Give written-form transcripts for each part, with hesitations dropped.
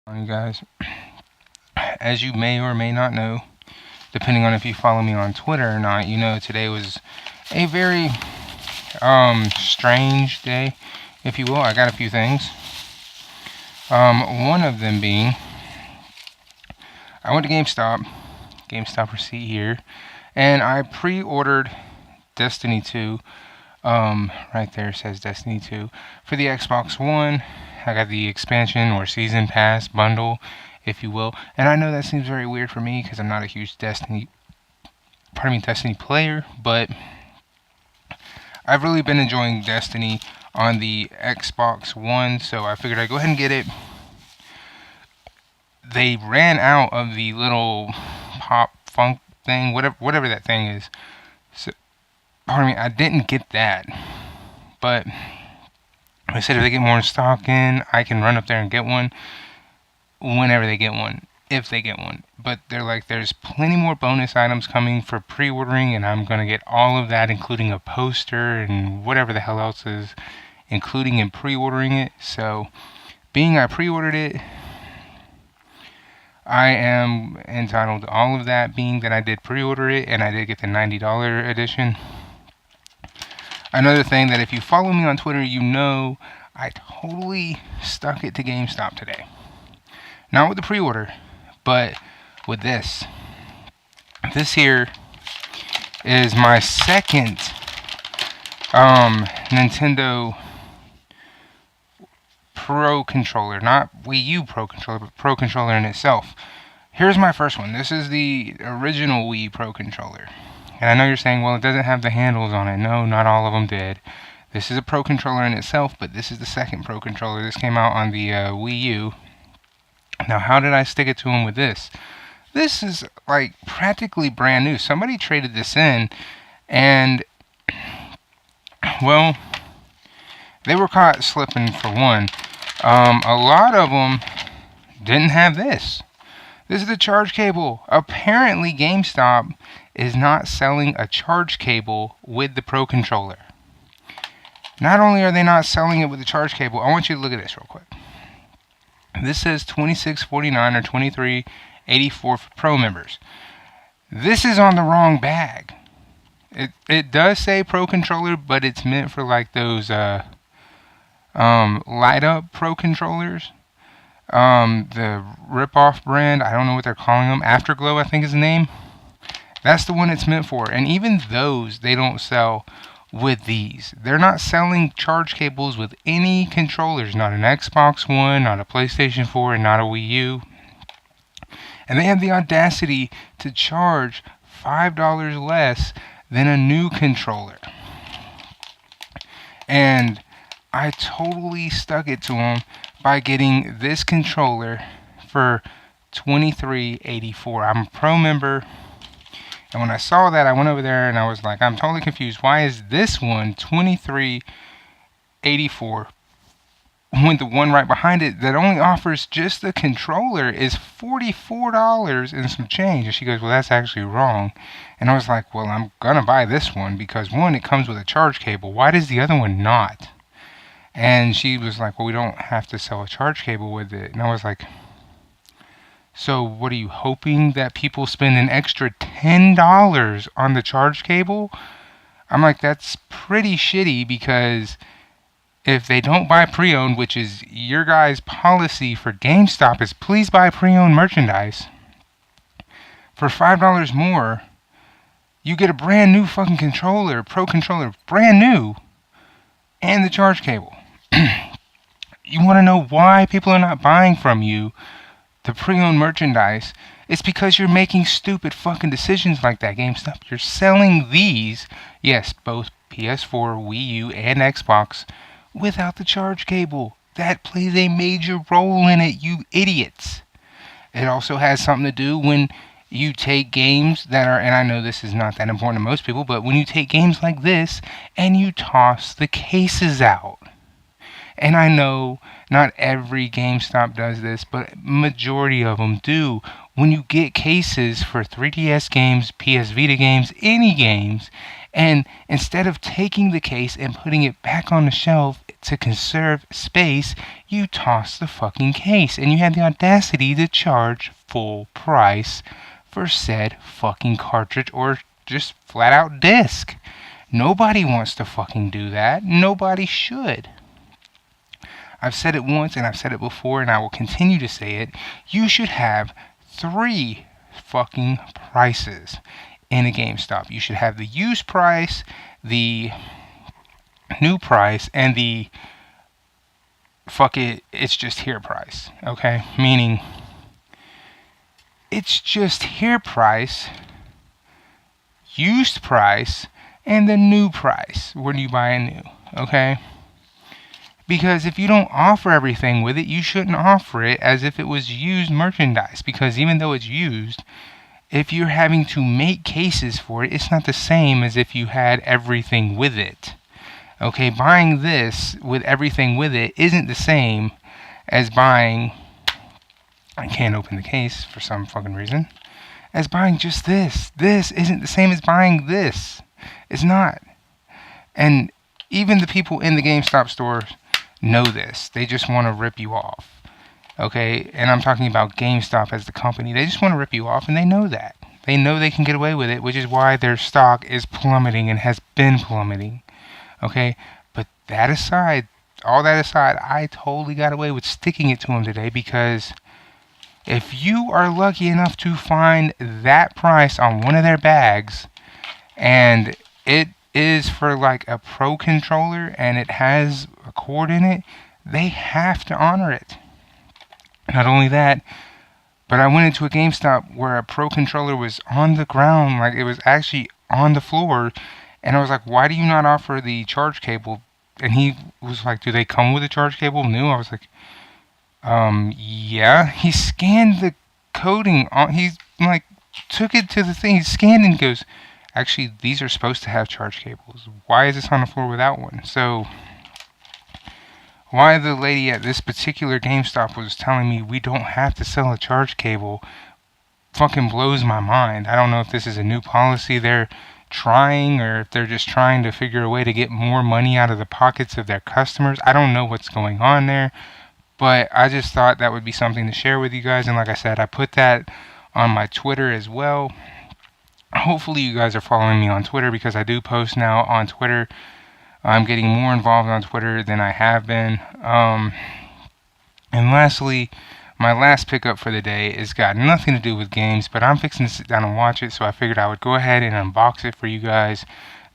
You guys, as you may or may not know, depending on if you follow me on Twitter or not, you know today was a very strange day, if you will. I got a few things. One of them being I went to GameStop receipt here, and I pre-ordered Destiny 2. Right there says Destiny 2 for the Xbox One. I got the expansion or season pass bundle, if you will. And I know that seems very weird for me because I'm not a huge Destiny player, but I've really been enjoying Destiny on the Xbox One, so I figured I'd go ahead and get it. They ran out of the little pop funk thing, whatever that thing is. So, pardon me, I didn't get that, but I said if they get more in stock in, I can run up there and get one whenever they get one, if they get one. But they're like, there's plenty more bonus items coming for pre-ordering, and I'm going to get all of that, including a poster and whatever the hell else is, including in pre-ordering it. So, being I pre-ordered it, I am entitled to all of that, being that I did pre-order it, and I did get the $90 edition. Another thing that if you follow me on Twitter, you know I totally stuck it to GameStop today. Not with the pre-order, but with this. This here is my second Nintendo Pro controller. Not Wii U Pro controller, but Pro controller in itself. Here's my first one. This is the original Wii Pro controller. And I know you're saying, well, it doesn't have the handles on it. No, not all of them did. This is a Pro controller in itself, but this is the second Pro controller. This came out on the Wii U. Now, how did I stick it to him with this? This is, like, practically brand new. Somebody traded this in, and, well, they were caught slipping for one. A lot of them didn't have this. This is the charge cable. Apparently, GameStop is not selling a charge cable with the Pro controller. Not only are they not selling it with the charge cable, I want you to look at this real quick. This says $26.49 or $23.84 for Pro members. This is on the wrong bag. It does say Pro controller, but it's meant for like those light up Pro controllers. The rip-off brand, I don't know what they're calling them. Afterglow, I think is the name. That's the one it's meant for. And even those, they don't sell with these. They're not selling charge cables with any controllers. Not an Xbox One, not a PlayStation 4, and not a Wii U. And they have the audacity to charge $5 less than a new controller. And I totally stuck it to them by getting this controller for $23.84. I'm a Pro member, and when I saw that, I went over there and I was like, I'm totally confused. Why is this one $23.84 when the one right behind it that only offers just the controller is $44 and some change? And she goes, well, that's actually wrong. And I was like, well, I'm gonna buy this one because one, it comes with a charge cable. Why does the other one not? And she was like, well, we don't have to sell a charge cable with it. And I was like, so what are you hoping that people spend an extra $10 on the charge cable? I'm like, that's pretty shitty because if they don't buy pre-owned, which is your guys' policy for GameStop is please buy pre-owned merchandise, for $5 more, you get a brand new fucking controller, Pro controller, brand new, and the charge cable. You want to know why people are not buying from you the pre-owned merchandise? It's because you're making stupid fucking decisions like that, GameStop. You're selling these, yes, both PS4, Wii U, and Xbox, without the charge cable. That plays a major role in it, you idiots. It also has something to do when you take games that are, and I know this is not that important to most people, but when you take games like this and you toss the cases out. And I know not every GameStop does this, but majority of them do. When you get cases for 3DS games, PS Vita games, any games, And instead of taking the case and putting it back on the shelf to conserve space, you toss the fucking case. And you had the audacity to charge full price for said fucking cartridge or just flat out disc. Nobody wants to fucking do that. Nobody should. I've said it once and I've said it before and I will continue to say it. You should have 3 fucking prices in a GameStop. You should have the used price, the new price, and the fuck it, it's just here price. Okay? Meaning, it's just here price, used price, and the new price when you buy a new. Okay? Because if you don't offer everything with it, you shouldn't offer it as if it was used merchandise. Because even though it's used, if you're having to make cases for it, it's not the same as if you had everything with it. Okay, buying this with everything with it isn't the same as buying... I can't open the case for some fucking reason. As buying just this. This isn't the same as buying this. It's not. And even the people in the GameStop stores know this. They just want to rip you off. Okay, and I'm talking about GameStop as the company. They just want to rip you off, and they know that. They know they can get away with it, which is why their stock is plummeting and has been plummeting. Okay, but that aside, all that aside, I totally got away with sticking it to them today because if you are lucky enough to find that price on one of their bags, and it is for like a Pro controller and it has a cord in it, they have to honor it. Not only that, but I went into a GameStop where a Pro controller was on the ground, like it was actually on the floor, and I was like, why do you not offer the charge cable? And he was like, do they come with a charge cable new? I was like, yeah. He scanned the coding on, he like took it to the thing, he scanned and goes, actually, these are supposed to have charge cables. Why is this on the floor without one? So why the lady at this particular GameStop was telling me we don't have to sell a charge cable fucking blows my mind. I don't know if this is a new policy they're trying or if they're just trying to figure a way to get more money out of the pockets of their customers. I don't know what's going on there, but I just thought that would be something to share with you guys. And like I said, I put that on my Twitter as well. Hopefully you guys are following me on Twitter because I do post now on Twitter. I'm getting more involved on Twitter than I have been. And lastly, my last pickup for the day has got nothing to do with games, but I'm fixing to sit down and watch it, so I figured I would go ahead and unbox it for you guys.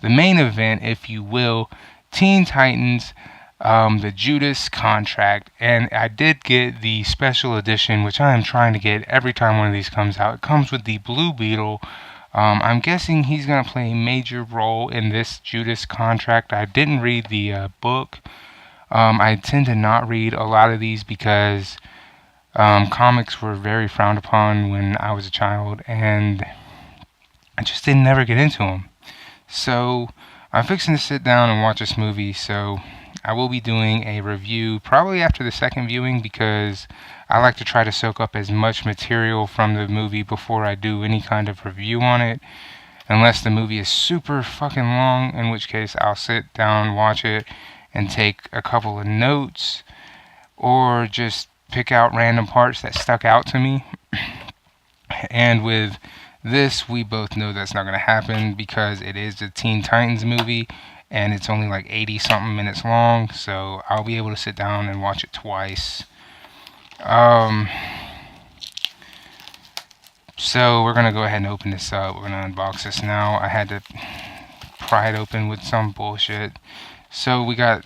The main event, if you will, Teen Titans, the Judas Contract, and I did get the special edition, which I am trying to get every time one of these comes out. It comes with the Blue Beetle. I'm guessing he's going to play a major role in this Judas Contract. I didn't read the book. I tend to not read a lot of these because comics were very frowned upon when I was a child, and I just didn't never get into them. So I'm fixing to sit down and watch this movie, so I will be doing a review probably after the second viewing because I like to try to soak up as much material from the movie before I do any kind of review on it. Unless the movie is super fucking long, in which case I'll sit down, watch it, and take a couple of notes, or just pick out random parts that stuck out to me. And with this, we both know that's not going to happen because it is the Teen Titans movie, and it's only like 80-something minutes long, so I'll be able to sit down and watch it twice. So we're going to go ahead and open this up. We're going to unbox this now. I had to pry it open with some bullshit. So we got,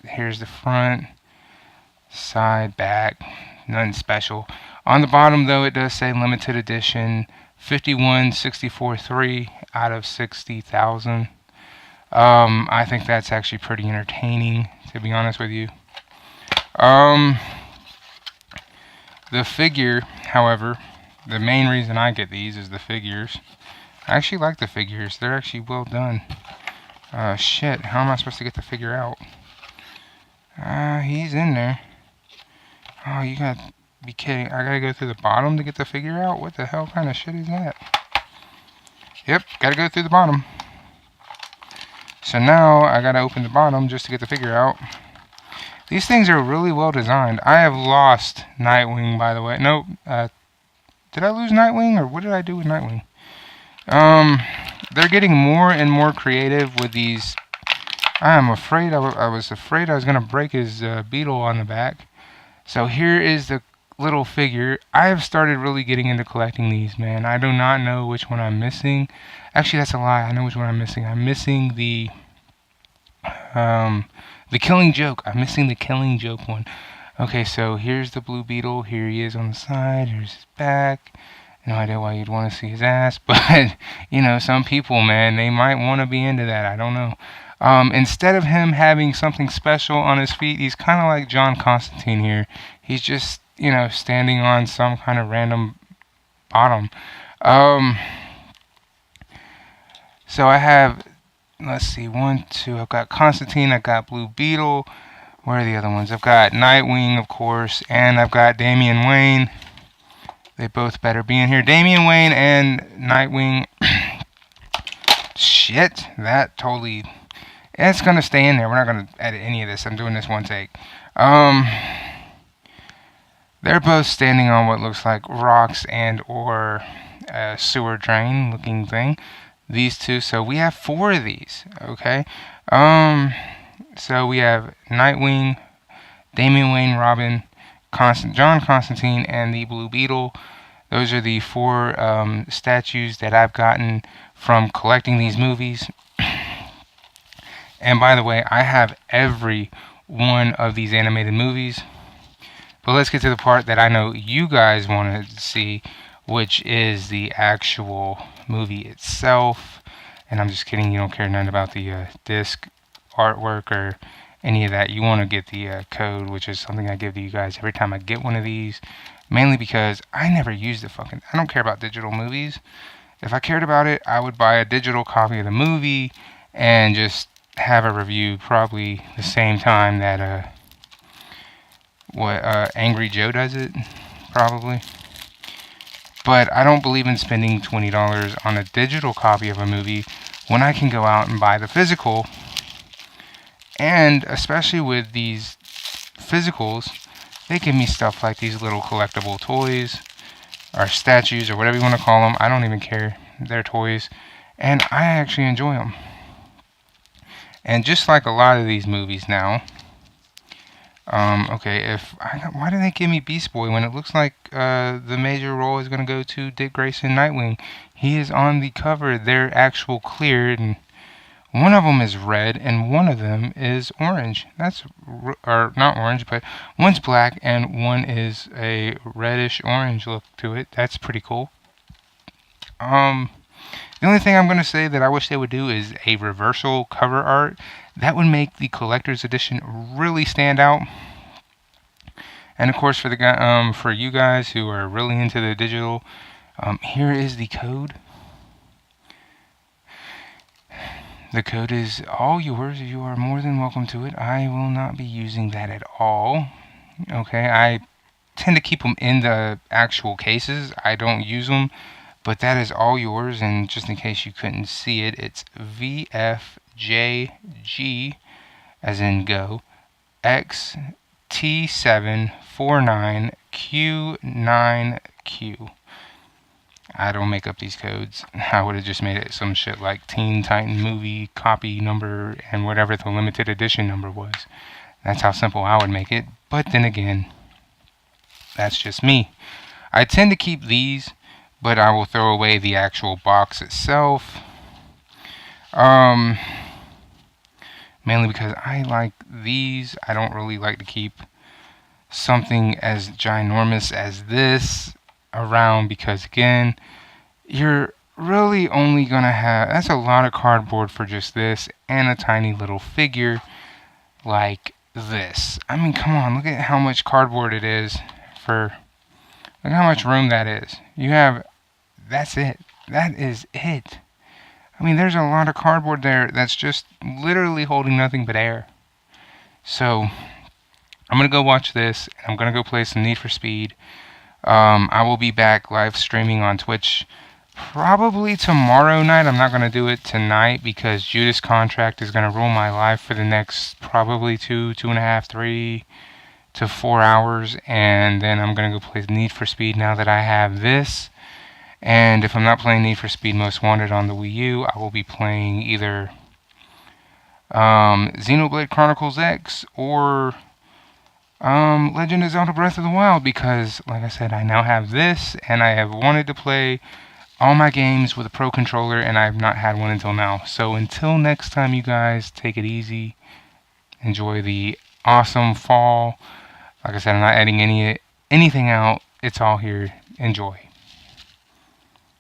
here's the front, side, back, nothing special. On the bottom, though, it does say limited edition, 5164.3 out of 60,000. I think that's actually pretty entertaining, to be honest with you. The figure, however, the main reason I get these is the figures. I actually like the figures. They're actually well done. Shit, how am I supposed to get the figure out? He's in there. Oh, you gotta be kidding. I gotta go through the bottom to get the figure out? What the hell kind of shit is that? Yep, gotta go through the bottom. So now I gotta open the bottom just to get the figure out. These things are really well designed. I have lost Nightwing, by the way. Nope. Did I lose Nightwing, or what did I do with Nightwing? They're getting more and more creative with these. I am afraid I was afraid I was gonna break his beetle on the back. So here is the little figure. I have started really getting into collecting these, man. I do not know which one I'm missing. Actually, that's a lie. I know which one I'm missing. I'm missing the Killing Joke. I'm missing the Killing Joke one. Okay, so here's the Blue Beetle. Here he is on the side. Here's his back. No idea why you'd want to see his ass, but, you know, some people, man, they might want to be into that. I don't know. Instead of him having something special on his feet, he's kind of like John Constantine here. He's just, you know, standing on some kind of random bottom. So I have, let's see, 1, 2, I've got Constantine, I've got Blue Beetle. Where are the other ones? I've got Nightwing, of course, and I've got Damian Wayne. They both better be in here. Damian Wayne and Nightwing. Shit, that totally... It's going to stay in there. We're not going to edit any of this. I'm doing this one take. They're both standing on what looks like rocks and or a sewer drain looking thing. These two. So we have 4 of these. Okay. So we have Nightwing, Damian Wayne, Robin, John Constantine, and the Blue Beetle. Those are the 4 statues that I've gotten from collecting these movies. And by the way, I have every one of these animated movies. But let's get to the part that I know you guys want to see, which is the actual movie itself. And I'm just kidding, you don't care nothing about the disc artwork or any of that. You want to get the code, which is something I give to you guys every time I get one of these. Mainly because I never use I don't care about digital movies. If I cared about it, I would buy a digital copy of the movie and just have a review probably the same time that Angry Joe does it, probably. But I don't believe in spending $20 on a digital copy of a movie when I can go out and buy the physical. And especially with these physicals, they give me stuff like these little collectible toys or statues or whatever you want to call them. I don't even care. They're toys. And I actually enjoy them. And just like a lot of these movies now, okay, why do they give me Beast Boy when it looks like the major role is going to go to Dick Grayson Nightwing? He is on the cover. They're actual cleared, and one of them is red and one of them is orange. Or not orange, but one's black and one is a reddish orange look to it. That's pretty cool. The only thing I'm going to say that I wish they would do is a reversal cover art. That would make the collector's edition really stand out. And of course, for you guys who are really into the digital, here is the code. The code is all yours. You are more than welcome to it. I will not be using that at all. Okay, I tend to keep them in the actual cases. I don't use them. But that is all yours, and just in case you couldn't see it, it's VFJG, as in go, XT749Q9Q. I don't make up these codes. I would have just made it some shit like Teen Titan movie copy number and whatever the limited edition number was. That's how simple I would make it. But then again, that's just me. I tend to keep these, but I will throw away the actual box itself. Mainly because I like these. I don't really like to keep something as ginormous as this around because, again, you're really only going to have... That's a lot of cardboard for just this and a tiny little figure like this. I mean, come on. Look at how much cardboard it is for... Look how much room that is. You have... That's it. That is it. I mean, there's a lot of cardboard there that's just literally holding nothing but air. So, I'm going to go watch this. And I'm going to go play some Need for Speed. I will be back live streaming on Twitch probably tomorrow night. I'm not going to do it tonight because Judas Contract is going to rule my life for the next probably 2.5, 3 to 4 hours. And then I'm going to go play Need for Speed now that I have this. And if I'm not playing Need for Speed Most Wanted on the Wii U, I will be playing either Xenoblade Chronicles X or Legend of Zelda Breath of the Wild, because, like I said, I now have this, and I have wanted to play all my games with a Pro Controller, and I have not had one until now. So until next time, you guys, take it easy. Enjoy the awesome fall. Like I said, I'm not adding anything out. It's all here. Enjoy.